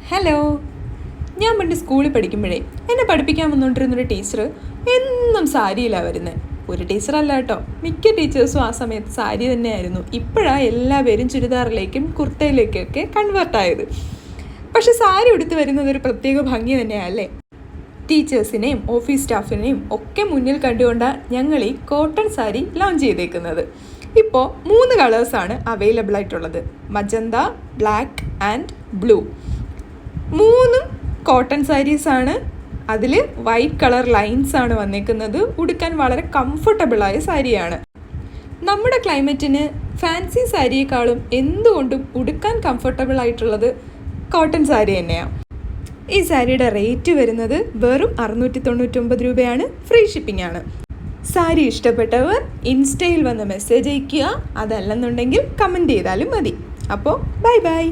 Hello. ഞാൻ പണ്ട് സ്കൂളിൽ പഠിക്കുമ്പോഴേ എന്നെ പഠിപ്പിക്കാൻ വന്നുകൊണ്ടിരുന്നൊരു ടീച്ചർ എന്നും സാരിയിലാണ് വരുന്നത്. ഒരു ടീച്ചറല്ല കേട്ടോ, മിക്ക ടീച്ചേഴ്സും ആ സമയത്ത് സാരി തന്നെയായിരുന്നു. ഇപ്പോഴാണ് എല്ലാവരും ചുരിദാറിലേക്കും കുർത്തയിലേക്കൊക്കെ കൺവേർട്ടായത്. പക്ഷെ സാരി ഉടുത്ത് വരുന്നത് ഒരു പ്രത്യേക ഭംഗി തന്നെയല്ലേ. ടീച്ചേഴ്സിനെയും ഓഫീസ് സ്റ്റാഫിനെയും ഒക്കെ മുന്നിൽ കണ്ടുകൊണ്ടാണ് ഞങ്ങൾ ഈ കോട്ടൺ സാരി ലോഞ്ച് ചെയ്തേക്കുന്നത്. ഇപ്പോൾ 3 കളേഴ്സാണ് അവൈലബിൾ ആയിട്ടുള്ളത്: magenta, black and blue. 3 cotton സാരീസാണ്. അതിൽ വൈറ്റ് കളർ ലൈൻസ് ആണ് വന്നേക്കുന്നത്. ഉടുക്കാൻ വളരെ കംഫർട്ടബിളായ സാരിയാണ്. നമ്മുടെ ക്ലൈമറ്റിന് ഫാൻസി സാരിയേക്കാളും എന്തുകൊണ്ടും ഉടുക്കാൻ കംഫർട്ടബിൾ ആയിട്ടുള്ളത് കോട്ടൺ സാരി തന്നെയാണ്. ഈ സാരിയുടെ റേറ്റ് വരുന്നത് വെറും 699 രൂപയാണ്. ഫ്രീ ഷിപ്പിംഗ് ആണ്. സാരി ഇഷ്ടപ്പെട്ടവർ ഇൻസ്റ്റയിൽ വന്ന് മെസ്സേജ് അയയ്ക്കുക, അതല്ലെന്നുണ്ടെങ്കിൽ കമൻറ്റ് ചെയ്താലും മതി. അപ്പോൾ ബൈ ബൈ.